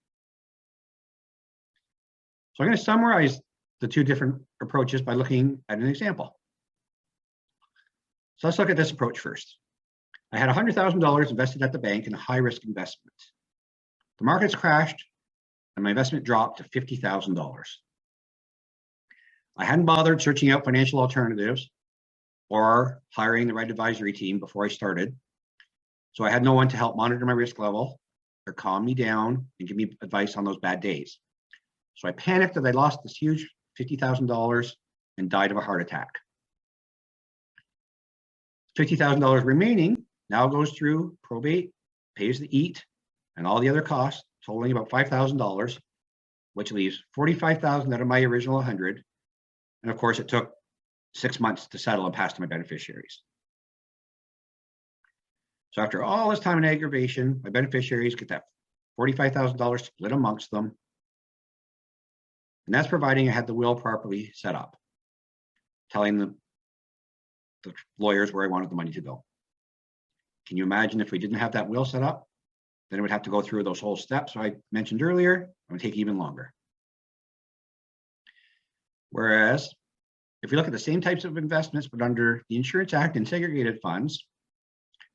So I'm going to summarize the two different approaches by looking at an example. So let's look at this approach first. I had $100,000 invested at the bank in a high-risk investment. The markets crashed and my investment dropped to $50,000. I hadn't bothered searching out financial alternatives or hiring the right advisory team before I started. So I had no one to help monitor my risk level or calm me down and give me advice on those bad days. So I panicked that I lost this huge $50,000 and died of a heart attack. $50,000 remaining now goes through probate, pays the EAT, and all the other costs, totaling about $5,000, which leaves $45,000 out of my original 100. And of course, it took 6 months to settle and pass to my beneficiaries. So after all this time and aggravation, my beneficiaries get that $45,000 split amongst them. And that's providing I had the will properly set up, telling the lawyers where I wanted the money to go. Can you imagine if we didn't have that will set up? Then it would have to go through those whole steps I mentioned earlier. It would take even longer. Whereas, if we look at the same types of investments, but under the Insurance Act and segregated funds,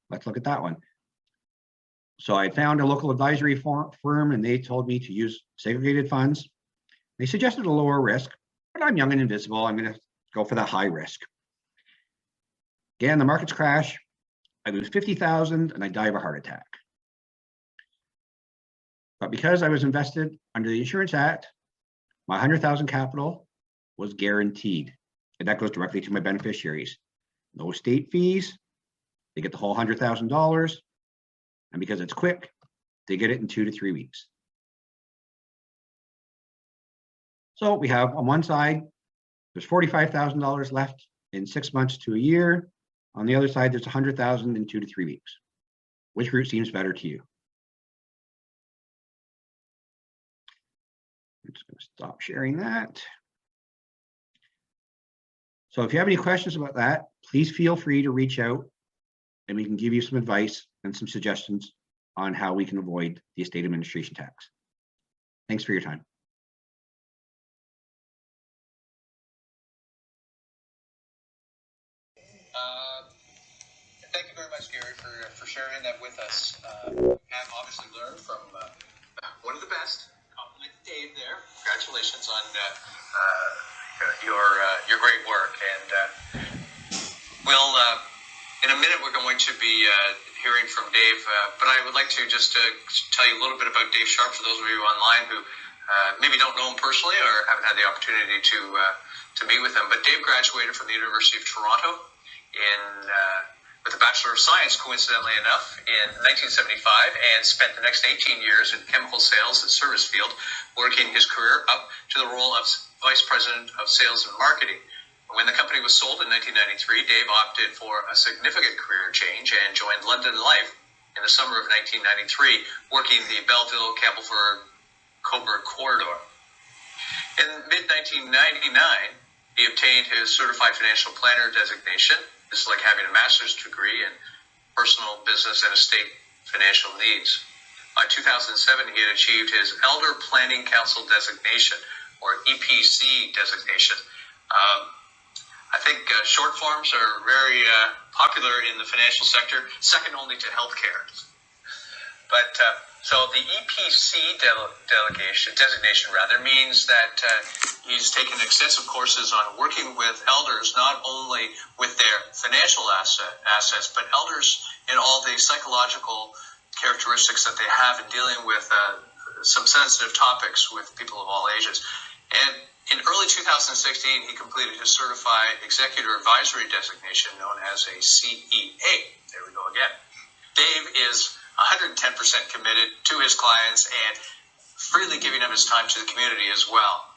let's look at that one. So I found a local advisory firm and they told me to use segregated funds. They suggested a lower risk, but I'm young and invisible. I'm going to go for that high risk. Again, the markets crash. I lose $50,000 and I die of a heart attack. But because I was invested under the Insurance Act, my 100,000 capital was guaranteed. And that goes directly to my beneficiaries. No state fees. They get the whole $100,000. And because it's quick, they get it in 2 to 3 weeks. So we have on one side, there's $45,000 left in 6 months to a year. On the other side, there's 100,000 in 2 to 3 weeks. Which route seems better to you? I'm just going to stop sharing that. So if you have any questions about that, please feel free to reach out and we can give you some advice and some suggestions on how we can avoid the estate administration tax. Thanks for your time. Thank you very much, Gary, for sharing that with us. Have obviously learned from one of the best. Compliment Dave there. Congratulations on your great work. And we'll in a minute we're going to be hearing from Dave. But I would like to just tell you a little bit about Dave Sharp for those of you online who maybe don't know him personally or haven't had the opportunity to meet with him. But Dave graduated from the University of Toronto with a Bachelor of Science, coincidentally enough, in 1975, and spent the next 18 years in chemical sales and service field, working his career up to the role of Vice President of Sales and Marketing. When the company was sold in 1993, Dave opted for a significant career change and joined London Life in the summer of 1993, working the Belleville-Campleford-Coburg corridor. In mid-1999, he obtained his Certified Financial Planner designation. This is like having a master's degree in personal, business, and estate financial needs. By 2007, he had achieved his Elder Planning Council designation, or EPC designation. I think short forms are very popular in the financial sector, second only to healthcare. But so the EPC designation means that he's taken extensive courses on working with elders, not only with their financial assets, but elders in all the psychological characteristics that they have in dealing with some sensitive topics with people of all ages. And in early 2016, he completed his Certified Executor Advisory designation, known as a CEA. There we go again. Dave is 110% committed to his clients and freely giving up his time to the community as well.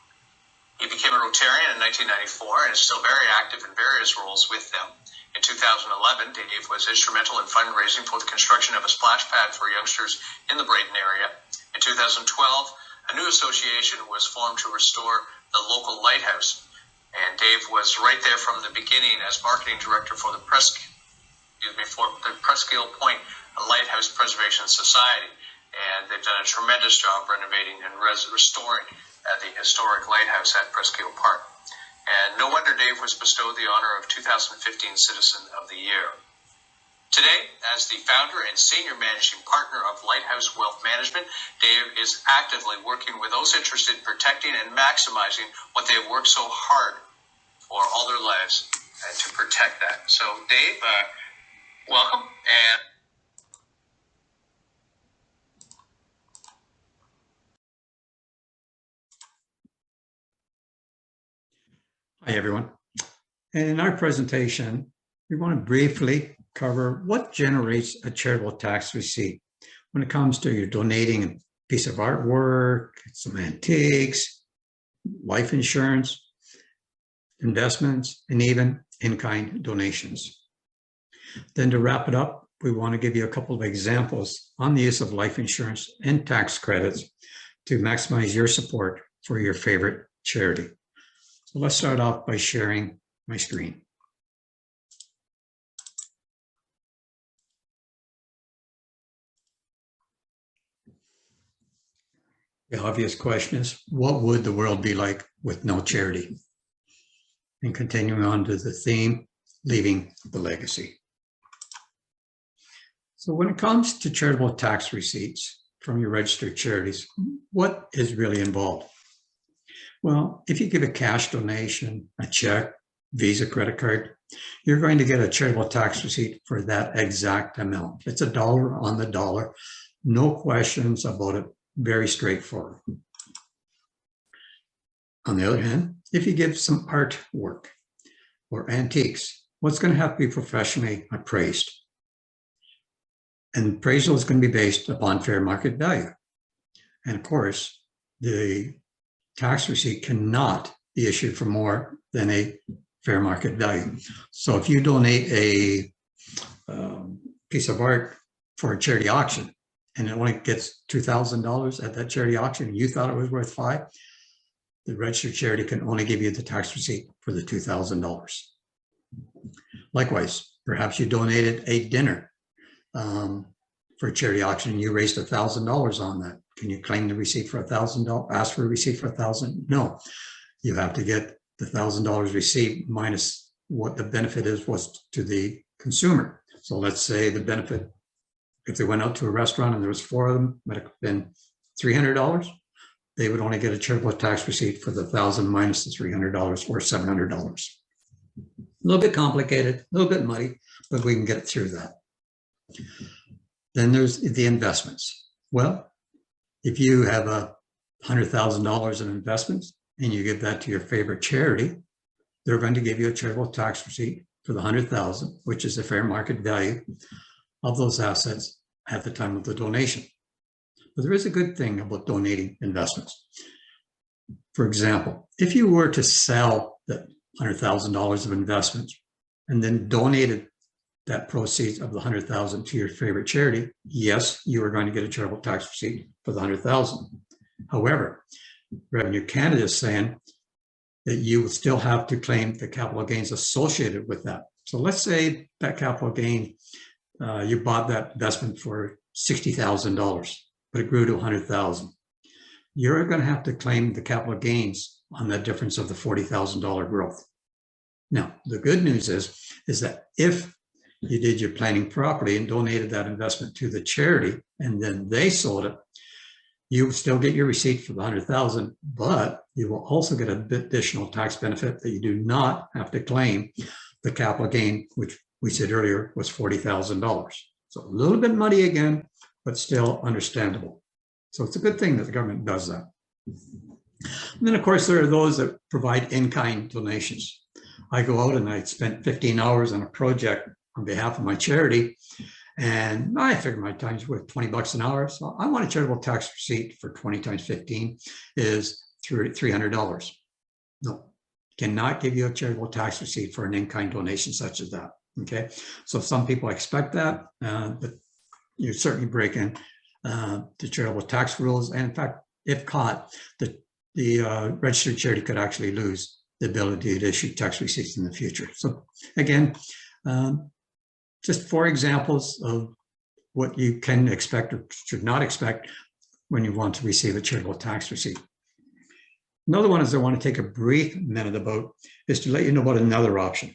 He became a Rotarian in 1994 and is still very active in various roles with them. In 2011, Dave was instrumental in fundraising for the construction of a splash pad for youngsters in the Brayton area. In 2012, a new association was formed to restore the local lighthouse. And Dave was right there from the beginning as marketing director for the Presqu'île Point Lighthouse Preservation Society, and they've done a tremendous job renovating and restoring the historic lighthouse at Presqu'île Park. And no wonder Dave was bestowed the honor of 2015 Citizen of the Year. Today, as the founder and senior managing partner of Lighthouse Wealth Management, Dave is actively working with those interested in protecting and maximizing what they've worked so hard for all their lives to protect that. So, Dave, welcome. And hi, everyone. In our presentation, we want to briefly cover what generates a charitable tax receipt when it comes to your donating a piece of artwork, some antiques, life insurance, investments, and even in-kind donations. Then to wrap it up, we want to give you a couple of examples on the use of life insurance and tax credits to maximize your support for your favorite charity. So let's start off by sharing my screen. The obvious question is, what would the world be like with no charity? And continuing on to the theme, leaving the legacy. So when it comes to charitable tax receipts from your registered charities, what is really involved? Well, if you give a cash donation, a check, Visa credit card, you're going to get a charitable tax receipt for that exact amount. It's $1 on the dollar, no questions about it very straightforward. On the other hand, if you give some artwork or antiques, what's going to have to be professionally appraised? And appraisal is going to be based upon fair market value. And of course, the tax receipt cannot be issued for more than a fair market value. So if you donate a piece of art for a charity auction and it only gets $2,000 at that charity auction and you thought it was worth $5,000, the registered charity can only give you the tax receipt for the $2,000. Likewise, perhaps you donated a dinner for a charity auction and you raised $1,000 on that. Can you claim the receipt for $1,000? Ask for a receipt for $1,000? No, you have to get the $1,000 receipt minus what the benefit was to the consumer. So let's say the benefit, if they went out to a restaurant and there was 4 of them, might have been $300. They would only get a charitable tax receipt for the $1,000 minus the $300 or $700. A little bit complicated, a little bit muddy, but we can get through that. Then there's the investments. Well, if you have $100,000 in investments and you give that to your favorite charity, they're going to give you a charitable tax receipt for the $100,000, which is the fair market value of those assets at the time of the donation. But there is a good thing about donating investments. For example, if you were to sell the $100,000 of investments and then donated that proceeds of the $100,000 to your favorite charity, yes, you are going to get a charitable tax receipt for the $100,000. However, Revenue Canada is saying that you will still have to claim the capital gains associated with that. So let's say that capital gain, you bought that investment for $60,000, but it grew to $100,000. You're going to have to claim the capital gains on that difference of the $40,000 growth. Now, the good news is that if you did your planning property and donated that investment to the charity and then they sold it, you will still get your receipt for the $100,000, but you will also get an additional tax benefit that you do not have to claim the capital gain, which we said earlier was $40,000. So a little bit muddy again, but still understandable. So it's a good thing that the government does that. And then of course, there are those that provide in-kind donations. I go out and I spent 15 hours on a project on behalf of my charity, and I figure my time's worth $20 an hour. So I want a charitable tax receipt for 20 times 15 is $300. No, cannot give you a charitable tax receipt for an in-kind donation such as that. Okay, so some people expect that, but you're certainly breaking the charitable tax rules. And in fact, if caught, the registered charity could actually lose the ability to issue tax receipts in the future. So again, just 4 examples of what you can expect or should not expect when you want to receive a charitable tax receipt. Another one is I want to take a brief minute about is to let you know about another option.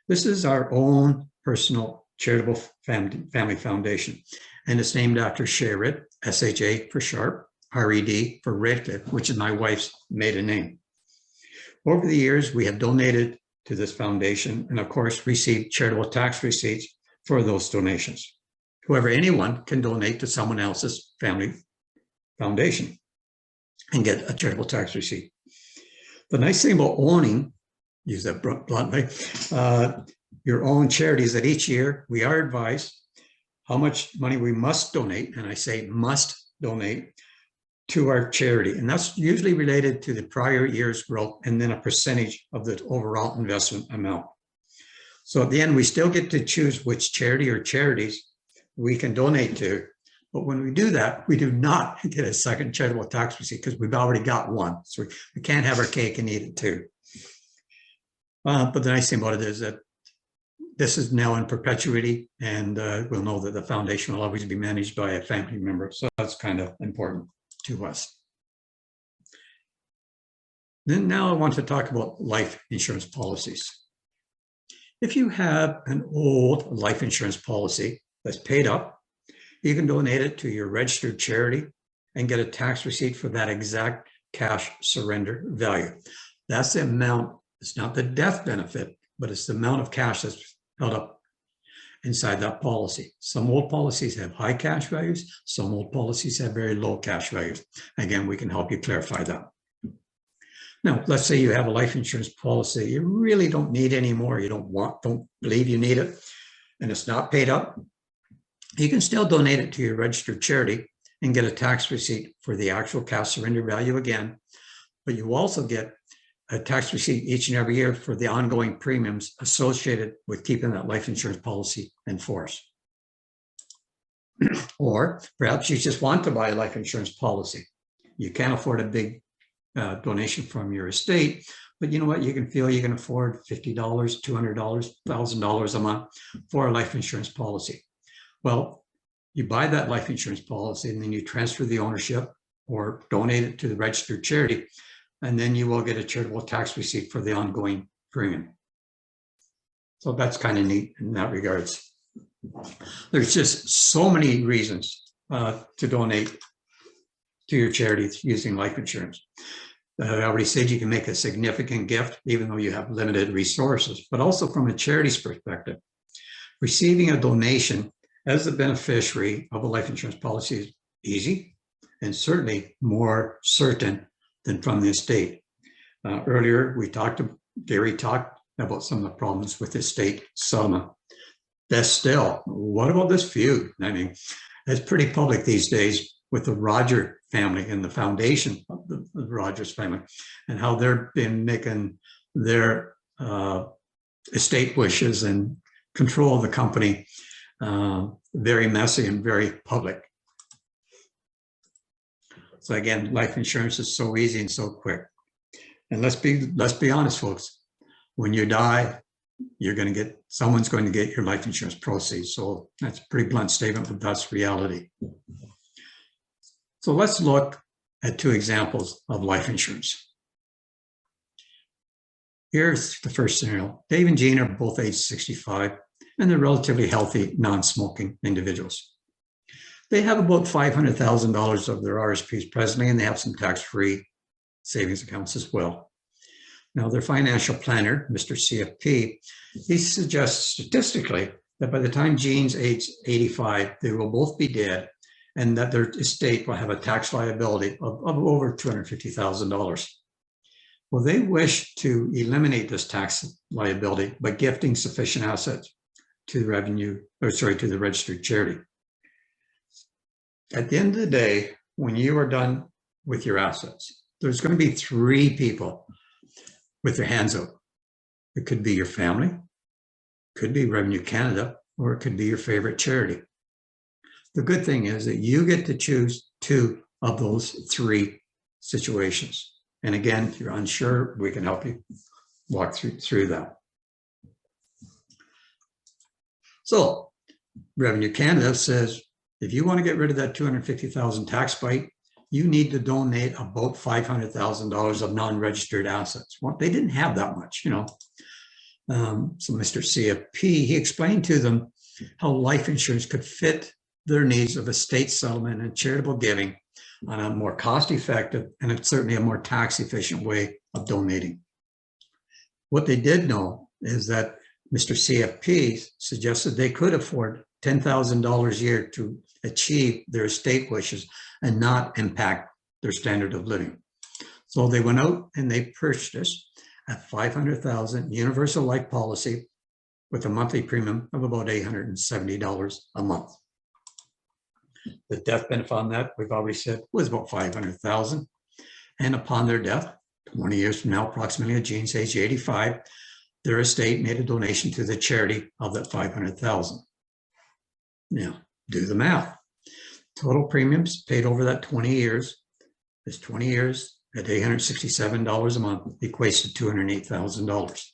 This is our own personal charitable family foundation, and it's named after Sherrod, S-H-A for Sharp, R-E-D for Redcliffe, which is my wife's maiden name. Over the years, we have donated to this foundation and of course received charitable tax receipts for those donations. However, anyone can donate to someone else's family foundation and get a charitable tax receipt. The nice thing about owning, use that bluntly, your own charity is that each year we are advised how much money we must donate, and I say must donate, to our charity. And that's usually related to the prior year's growth and then a percentage of the overall investment amount. So at the end, we still get to choose which charity or charities we can donate to. But when we do that, we do not get a second charitable tax receipt because we've already got one. So we can't have our cake and eat it too. But the nice thing about it is that this is now in perpetuity, and we'll know that the foundation will always be managed by a family member. So that's kind of important to us. Then now I want to talk about life insurance policies. If you have an old life insurance policy that's paid up, you can donate it to your registered charity and get a tax receipt for that exact cash surrender value. That's the amount, it's not the death benefit, but it's the amount of cash that's held up. inside that policy. Some old policies have high cash values. Some old policies have very low cash values. Again, we can help you clarify that. Now, let's say you have a life insurance policy you really don't need anymore. You don't believe you need it, and it's not paid up. You can still donate it to your registered charity and get a tax receipt for the actual cash surrender value again. But you also get a tax receipt each and every year for the ongoing premiums associated with keeping that life insurance policy in force. Or perhaps you just want to buy a life insurance policy. You can't afford a big donation from your estate, but you know what? You can afford $50, $200, $1,000 a month for a life insurance policy. Well, you buy that life insurance policy and then you transfer the ownership or donate it to the registered charity, and then you will get a charitable tax receipt for the ongoing premium. So that's kind of neat in that regards. There's just so many reasons to donate to your charity using life insurance. I already said you can make a significant gift even though you have limited resources, but also from a charity's perspective. Receiving a donation as the beneficiary of a life insurance policy is easy and certainly more certain than from the estate. Earlier, Gary talked about some of the problems with estate settlement. Best still, what about this feud? I mean, it's pretty public these days with the Roger family and the foundation of the Rogers family and how they've been making their estate wishes and control of the company very messy and very public. So again, life insurance is so easy and so quick. And let's be honest, folks. When you die, someone's going to get your life insurance proceeds. So that's a pretty blunt statement, but that's reality. So let's look at two examples of life insurance. Here's the first scenario. Dave and Jean are both age 65, and they're relatively healthy, non-smoking individuals. They have about $500,000 of their RSPs presently, and they have some tax-free savings accounts as well. Now, their financial planner, Mr. CFP, he suggests statistically that by the time Jean's age 85, they will both be dead, and that their estate will have a tax liability of over $250,000. Well, they wish to eliminate this tax liability by gifting sufficient assets to the registered charity. At the end of the day, when you are done with your assets, there's going to be three people with their hands up. It could be your family, could be Revenue Canada, or it could be your favorite charity. The good thing is that you get to choose two of those three situations. And again, if you're unsure, we can help you walk through that. So Revenue Canada says, if you want to get rid of that $250,000 tax bite, you need to donate about $500,000 of non-registered assets. Well, they didn't have that much, you know. So Mr. CFP, he explained to them how life insurance could fit their needs of estate settlement and charitable giving on a more cost-effective and it's certainly a more tax-efficient way of donating. What they did know is that Mr. CFP suggested they could afford $10,000 a year to achieve their estate wishes and not impact their standard of living. So they went out and they purchased a $500,000 universal life policy with a monthly premium of about $870 a month. The death benefit on that, we've already said, was about $500,000. And upon their death, 20 years from now, approximately at Jean's age 85, their estate made a donation to the charity of that $500,000. Now, do the math. Total premiums paid over that 20 years, is 20 years at $867 a month, equates to $208,000.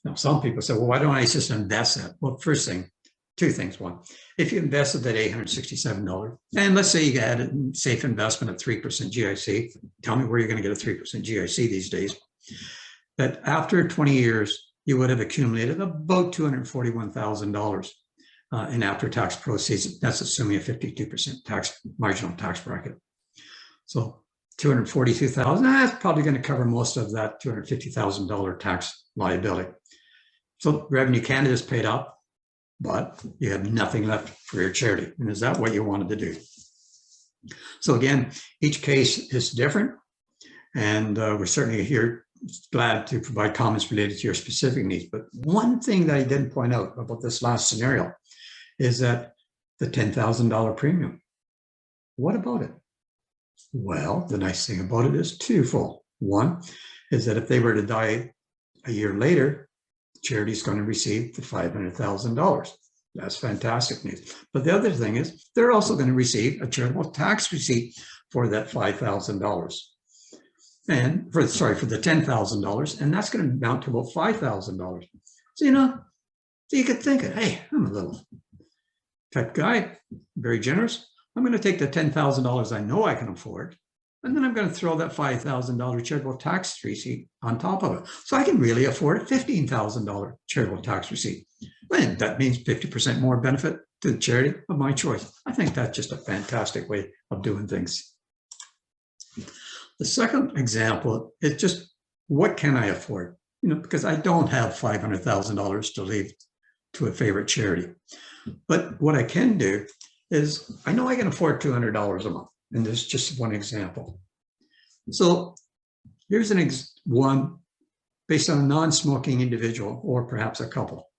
Now, some people say, well, why don't I just invest that? Well, first thing, two things. One, if you invested that $867, and let's say you had a safe investment at 3% GIC, tell me where you're going to get a 3% GIC these days, that after 20 years, you would have accumulated about $241,000 in after-tax proceeds. That's assuming a 52% marginal tax bracket. So $242,000, that's probably going to cover most of that $250,000 tax liability. So Revenue Canada's paid up but you have nothing left for your charity. And is that what you wanted to do? So again, each case is different, and we're certainly here glad to provide comments related to your specific needs. But one thing that I didn't point out about this last scenario is that the $10,000 premium. What about it? Well, the nice thing about it is twofold. One is that if they were to die a year later, the charity is going to receive the $500,000. That's fantastic news. But the other thing is they're also going to receive a charitable tax receipt for that $5,000. And for the $10,000, and that's going to amount to about $5,000. So, so you could think, hey, I'm a little type guy, very generous. I'm going to take the $10,000 I know I can afford, and then I'm going to throw that $5,000 charitable tax receipt on top of it. So I can really afford a $15,000 charitable tax receipt. And that means 50% more benefit to the charity of my choice. I think that's just a fantastic way of doing things. The second example is just, what can I afford? Because I don't have $500,000 to leave to a favorite charity. But what I can do is, I know I can afford $200 a month. And this is just one example. So here's one based on a non-smoking individual, or perhaps a couple.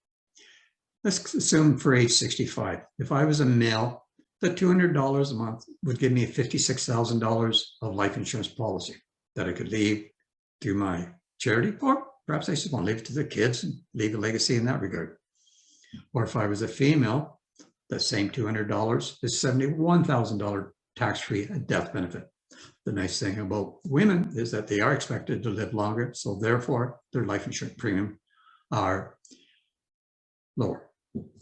Let's assume for age 65. If I was a male, the $200 a month would give me $56,000 of life insurance policy that I could leave to my charity, or perhaps I just want to leave it to the kids and leave a legacy in that regard. Or if I was a female, the same $200 is $71,000 tax-free death benefit. The nice thing about women is that they are expected to live longer, so therefore their life insurance premium are lower.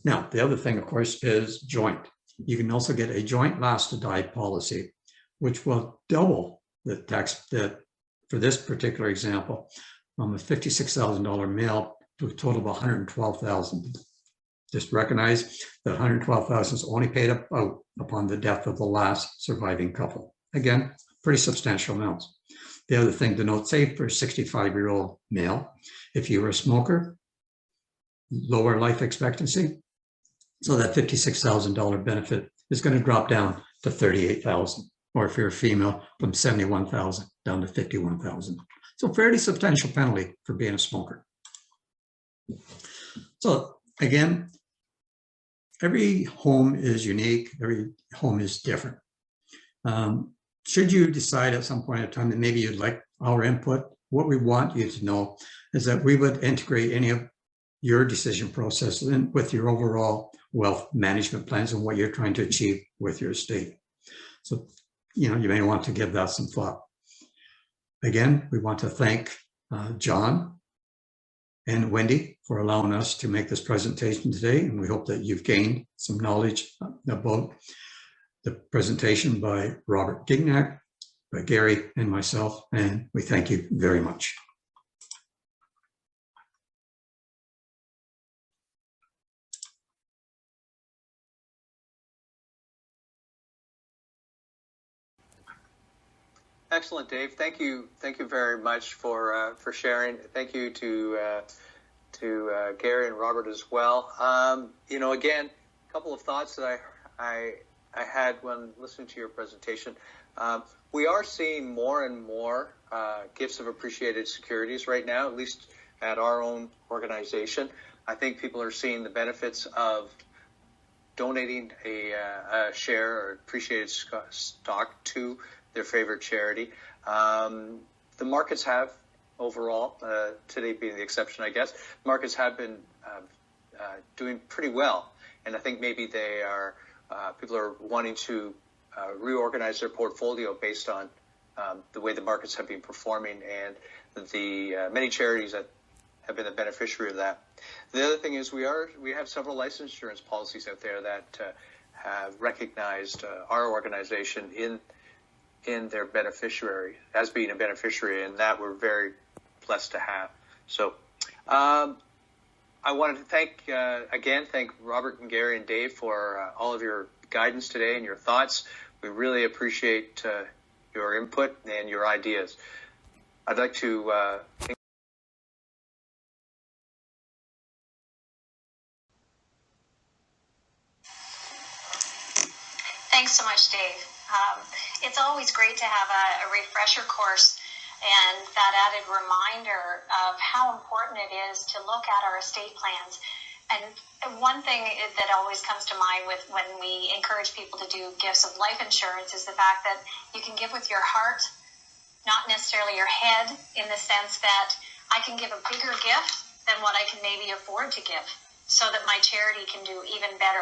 Now, the other thing, of course, is joint. You can also get a joint last to die policy, which will double the tax for this particular example, from a $56,000 male to a total of $112,000. Just recognize that $112,000 is only paid out upon the death of the last surviving couple. Again, pretty substantial amounts. The other thing to note, say for a 65-year-old male, if you were a smoker, lower life expectancy, so that $56,000 benefit is going to drop down to $38,000. Or if you're a female, from $71,000 down to $51,000. So fairly substantial penalty for being a smoker. So again, every home is unique. Every home is different. Should you decide at some point in time that maybe you'd like our input, what we want you to know is that we would integrate any of your decision process in with your overall wealth management plans and what you're trying to achieve with your estate. So, you may want to give that some thought. Again, we want to thank John and Wendy for allowing us to make this presentation today. And we hope that you've gained some knowledge about the presentation by Robert Gignac, by Gary and myself. And we thank you very much. Excellent, Dave. Thank you very much for sharing. Thank you to Gary and Robert as well. Again, a couple of thoughts that I had when listening to your presentation. We are seeing more and more gifts of appreciated securities right now, at least at our own organization. I think people are seeing the benefits of donating a share or appreciated stock to their favorite charity. The markets have overall, today being the exception, I guess, markets have been doing pretty well. And I think maybe they are, people are wanting to reorganize their portfolio based on the way the markets have been performing and the many charities that have been the beneficiary of that. The other thing is we have several life insurance policies out there that have recognized our organization in their beneficiary, as being a beneficiary, and that we're very blessed to have. So I wanted to thank Robert and Gary and Dave for all of your guidance today and your thoughts. We really appreciate your input and your ideas. I'd like to so much, Dave. It's always great to have a refresher course and that added reminder of how important it is to look at our estate plans. And one thing that always comes to mind with when we encourage people to do gifts of life insurance is the fact that you can give with your heart, not necessarily your head, in the sense that I can give a bigger gift than what I can maybe afford to give, so that my charity can do even better,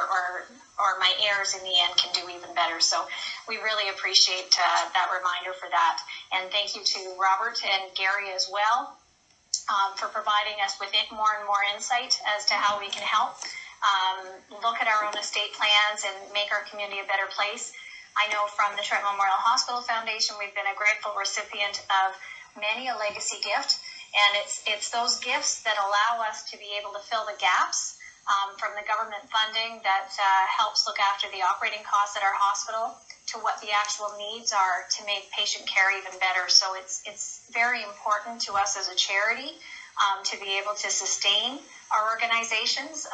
or my heirs in the end can do even better. So we really appreciate that reminder for that. And thank you to Robert and Gary as well for providing us with more and more insight as to how we can help look at our own estate plans and make our community a better place. I know from the Trent Memorial Hospital Foundation, we've been a grateful recipient of many a legacy gift, and it's those gifts that allow us to be able to fill the gaps from the government funding that helps look after the operating costs at our hospital to what the actual needs are to make patient care even better. So it's very important to us as a charity to be able to sustain our organizations.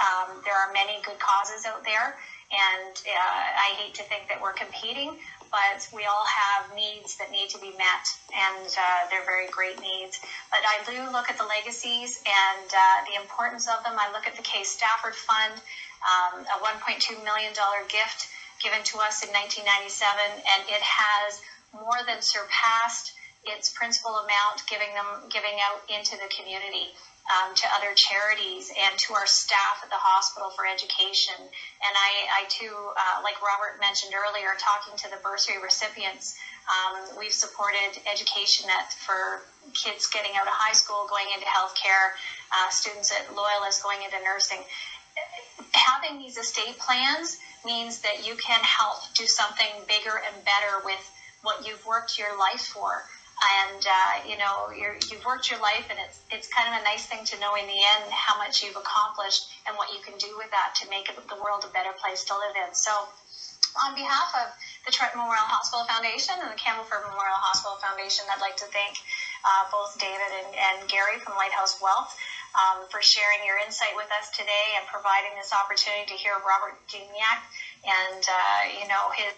There are many good causes out there, and I hate to think that we're competing, but we all have needs that need to be met, and they're very great needs. But I do look at the legacies and the importance of them. I look at the Case Stafford Fund, a $1.2 million gift given to us in 1997, and it has more than surpassed its principal amount, giving out into the community, to other charities and to our staff at the hospital for education. And I too, like Robert mentioned earlier, talking to the bursary recipients, we've supported education for kids getting out of high school, going into healthcare, students at Loyalist going into nursing. Having these estate plans means that you can help do something bigger and better with what you've worked your life for. And, you've worked your life, and it's kind of a nice thing to know in the end how much you've accomplished and what you can do with that to make the world a better place to live in. So on behalf of the Trent Memorial Hospital Foundation and the Campbellford Memorial Hospital Foundation, I'd like to thank both David and Gary from Lighthouse Wealth for sharing your insight with us today and providing this opportunity to hear Robert Gignac and, his